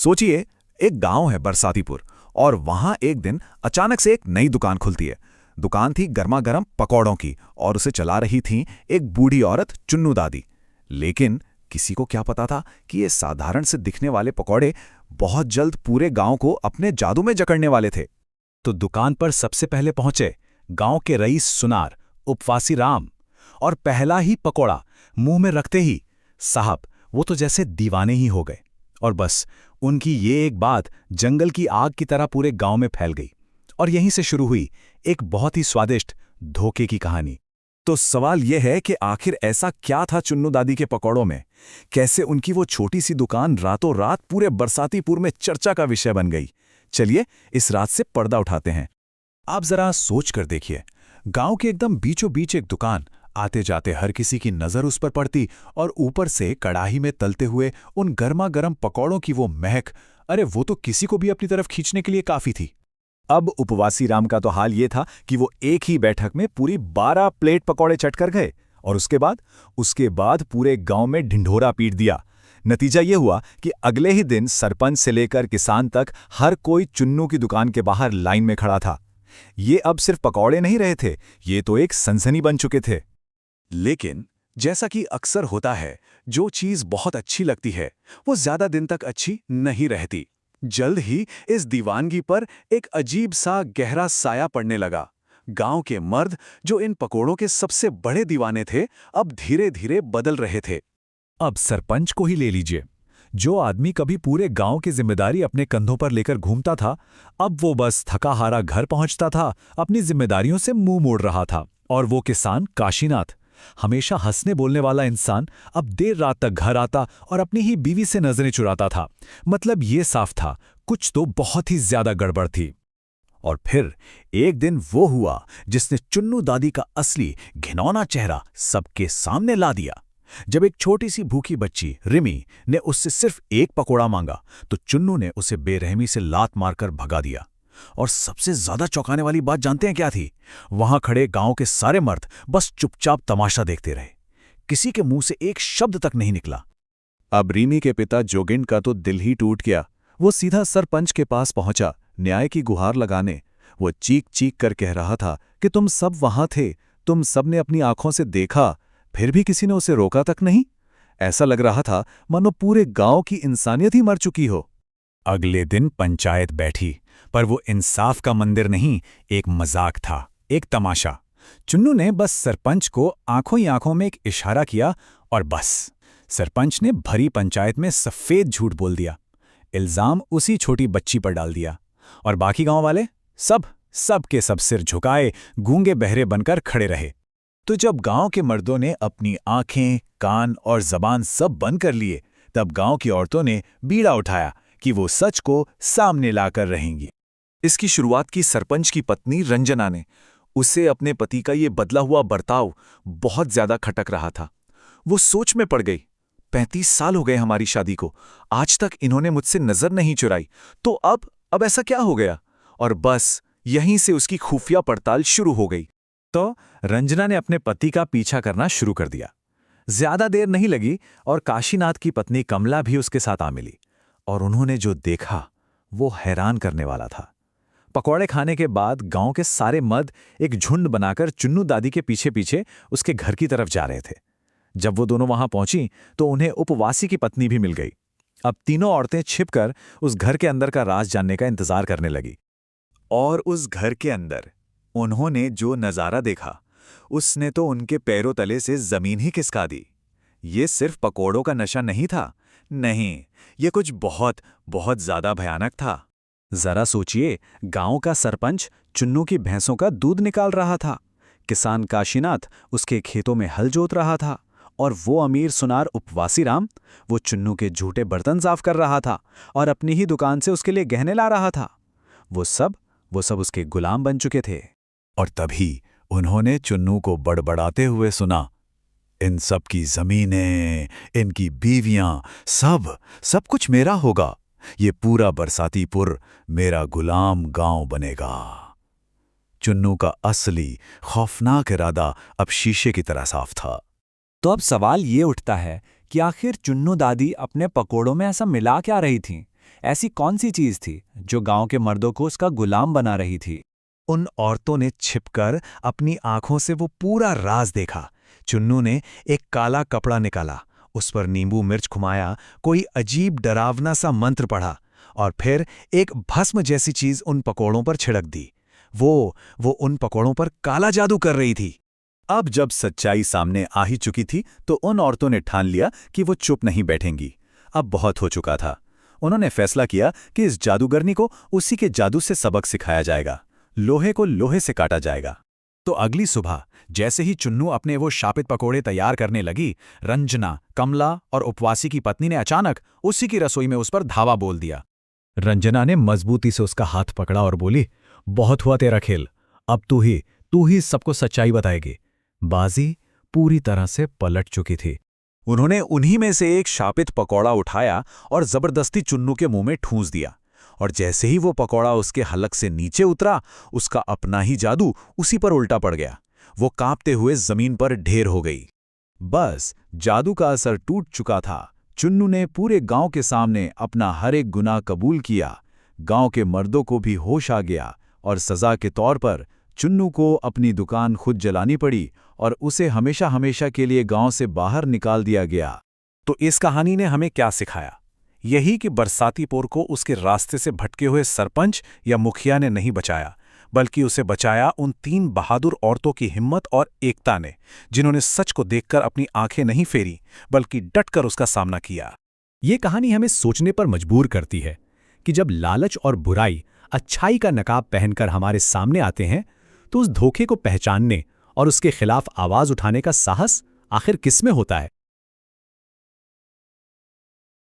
सोचिए, एक गांव है बरसातीपुर, और वहां एक दिन अचानक से एक नई दुकान खुलती है। दुकान थी गर्मा गर्म पकौड़ों की, और उसे चला रही थी एक बूढ़ी औरत चुन्नू दादी। लेकिन किसी को क्या पता था कि ये साधारण से दिखने वाले पकौड़े बहुत जल्द पूरे गांव को अपने जादू में जकड़ने वाले थे। तो दुकान पर सबसे पहले पहुंचे गांव के रईस सुनार, उपवासी राम। और पहला ही पकौड़ा मुंह में रखते ही साहब वो तो जैसे दीवाने ही हो गए। और बस उनकी ये एक बात जंगल की आग की तरह पूरे गांव में फैल गई। और यहीं से शुरू हुई एक बहुत ही स्वादिष्ट धोखे की कहानी। तो सवाल यह है कि आखिर ऐसा क्या था चुन्नू दादी के पकौड़ों में? कैसे उनकी वो छोटी सी दुकान रातों रात पूरे बरसातीपुर में चर्चा का विषय बन गई? चलिए इस रात से पर्दा उठाते हैं। आप जरा सोच कर देखिए, गांव के एकदम बीचों बीच एक दुकान, आते जाते हर किसी की नजर उस पर पड़ती, और ऊपर से कड़ाही में तलते हुए उन गर्मा गर्म पकौड़ों की वो महक, अरे वो तो किसी को भी अपनी तरफ खींचने के लिए काफी थी। अब उपवासी राम का तो हाल ये था कि वो एक ही बैठक में पूरी 12 प्लेट पकौड़े चट कर गए, और उसके बाद पूरे गांव में ढिंढोरा पीट दिया। नतीजा ये हुआ कि अगले ही दिन सरपंच से लेकर किसान तक हर कोई चुन्नू की दुकान के बाहर लाइन में खड़ा था। ये अब सिर्फ पकौड़े नहीं रहे थे, ये तो एक सनसनी बन चुके थे। लेकिन जैसा कि अक्सर होता है, जो चीज बहुत अच्छी लगती है वो ज्यादा दिन तक अच्छी नहीं रहती। जल्द ही इस दीवानगी पर एक अजीब सा गहरा साया पड़ने लगा। गांव के मर्द, जो इन पकोड़ों के सबसे बड़े दीवाने थे, अब धीरे धीरे बदल रहे थे। अब सरपंच को ही ले लीजिए। जो आदमी कभी पूरे गांव की जिम्मेदारी अपने कंधों पर लेकर घूमता था, अब वो बस थका हारा घर पहुंचता था, अपनी जिम्मेदारियों से मुंह मोड़ रहा था। और वो किसान काशीनाथ, हमेशा हंसने बोलने वाला इंसान, अब देर रात तक घर आता और अपनी ही बीवी से नजरें चुराता था। मतलब ये साफ था, कुछ तो बहुत ही ज्यादा गड़बड़ थी। और फिर एक दिन वो हुआ जिसने चुन्नू दादी का असली घिनौना चेहरा सबके सामने ला दिया। जब एक छोटी सी भूखी बच्ची रिमी ने उससे सिर्फ एक पकोड़ा मांगा, तो चुन्नू ने उसे बेरहमी से लात मारकर भगा दिया। और सबसे ज्यादा चौंकाने वाली बात जानते हैं क्या थी? वहां खड़े गांव के सारे मर्द बस चुपचाप तमाशा देखते रहे। किसी के मुंह से एक शब्द तक नहीं निकला। अब रीमी के पिता जोगिंद का तो दिल ही टूट गया। वो सीधा सरपंच के पास पहुंचा, न्याय की गुहार लगाने। वो चीख चीख कर कह रहा था कि तुम सब वहां थे, तुम सब ने अपनी आंखों से देखा, फिर भी किसी ने उसे रोका तक नहीं। ऐसा लग रहा था मानो पूरे गांव की इंसानियत ही मर चुकी हो। अगले दिन पंचायत बैठी, पर वो इंसाफ का मंदिर नहीं, एक मजाक था, एक तमाशा। चुन्नू ने बस सरपंच को आंखों ही आंखों में एक इशारा किया, और बस सरपंच ने भरी पंचायत में सफेद झूठ बोल दिया। इल्जाम उसी छोटी बच्ची पर डाल दिया। और बाकी गांव वाले सब के सब सिर झुकाए गूंगे बहरे बनकर खड़े रहे। तो जब गांव के मर्दों ने अपनी आंखें, कान और जबान सब बंद कर लिए, तब गांव की औरतों ने बीड़ा उठाया कि वो सच को सामने लाकर रहेंगी। इसकी शुरुआत की सरपंच की पत्नी रंजना ने। उसे अपने पति का ये बदला हुआ बर्ताव बहुत ज्यादा खटक रहा था। वो सोच में पड़ गई, 35 साल हो गए हमारी शादी को, आज तक इन्होंने मुझसे नजर नहीं चुराई, तो अब ऐसा क्या हो गया? और बस यहीं से उसकी खुफिया पड़ताल शुरू हो गई। तो रंजना ने अपने पति का पीछा करना शुरू कर दिया। ज्यादा देर नहीं लगी और काशीनाथ की पत्नी कमला भी उसके साथ आ मिली। और उन्होंने जो देखा वो हैरान करने वाला था। पकौड़े खाने के बाद गांव के सारे मर्द एक झुंड बनाकर चुन्नू दादी के पीछे पीछे उसके घर की तरफ जा रहे थे। जब वो दोनों वहां पहुंची तो उन्हें उपवासी की पत्नी भी मिल गई। अब तीनों औरतें छिपकर उस घर के अंदर का राज जानने का इंतजार करने लगी। और उस घर के अंदर उन्होंने जो नजारा देखा, उसने तो उनके पैरों तले से जमीन ही खिसका दी। ये सिर्फ पकोड़ों का नशा नहीं था, नहीं, ये कुछ बहुत बहुत ज्यादा भयानक था। जरा सोचिए, गांव का सरपंच चुन्नू की भैंसों का दूध निकाल रहा था, किसान काशीनाथ उसके खेतों में हल जोत रहा था, और वो अमीर सुनार उपवासी राम, वो चुन्नू के झूठे बर्तन साफ कर रहा था और अपनी ही दुकान से उसके लिए गहने ला रहा था। वो सब उसके गुलाम बन चुके थे। और तभी उन्होंने चुन्नू को बड़बड़ाते हुए सुना, इन सब की जमीनें, इनकी बीवियां, सब कुछ मेरा होगा। ये पूरा बरसातीपुर मेरा गुलाम गांव बनेगा। चुन्नू का असली खौफनाक इरादा अब शीशे की तरह साफ था। तो अब सवाल ये उठता है कि आखिर चुन्नू दादी अपने पकोड़ों में ऐसा मिला क्या रही थीं? ऐसी कौन सी चीज थी जो गांव के मर्दों को उसका गुलाम बना रही थी? उन औरतों ने छिपकर अपनी आंखों से वो पूरा राज देखा। चुन्नू ने एक काला कपड़ा निकाला, उस पर नींबू मिर्च घुमाया, कोई अजीब डरावना सा मंत्र पढ़ा और फिर एक भस्म जैसी चीज उन पकौड़ों पर छिड़क दी। वो उन पकौड़ों पर काला जादू कर रही थी। अब जब सच्चाई सामने आ ही चुकी थी तो उन औरतों ने ठान लिया कि वो चुप नहीं बैठेंगी। अब बहुत हो चुका था। उन्होंने फैसला किया कि इस जादूगरनी को उसी के जादू से सबक सिखाया जाएगा, लोहे को लोहे से काटा जाएगा। तो अगली सुबह जैसे ही चुन्नू अपने वो शापित पकोड़े तैयार करने लगी, रंजना, कमला और उपवासी की पत्नी ने अचानक उसी की रसोई में उस पर धावा बोल दिया। रंजना ने मजबूती से उसका हाथ पकड़ा और बोली, बहुत हुआ तेरा खेल, अब तू ही सबको सच्चाई बताएगी। बाजी पूरी तरह से पलट चुकी थी। उन्होंने उन्हीं में से एक शापित पकौड़ा उठाया और जबरदस्ती चुन्नू के मुंह में ठूंस दिया, और जैसे ही वो पकौड़ा उसके हलक से नीचे उतरा, उसका अपना ही जादू उसी पर उल्टा पड़ गया। वो कांपते हुए जमीन पर ढेर हो गई। बस जादू का असर टूट चुका था। चुन्नू ने पूरे गांव के सामने अपना हर एक गुनाह कबूल किया। गांव के मर्दों को भी होश आ गया और सजा के तौर पर चुन्नू को अपनी दुकान खुद जलानी पड़ी और उसे हमेशा हमेशा के लिए गांव से बाहर निकाल दिया गया। तो इस कहानी ने हमें क्या सिखाया? यही कि बरसातीपुर को उसके रास्ते से भटके हुए सरपंच या मुखिया ने नहीं बचाया, बल्कि उसे बचाया उन 3 बहादुर औरतों की हिम्मत और एकता ने, जिन्होंने सच को देखकर अपनी आंखें नहीं फेरी बल्कि डटकर उसका सामना किया। ये कहानी हमें सोचने पर मजबूर करती है कि जब लालच और बुराई अच्छाई का नकाब पहनकर हमारे सामने आते हैं, तो उस धोखे को पहचानने और उसके खिलाफ आवाज उठाने का साहस आखिर किस में होता है?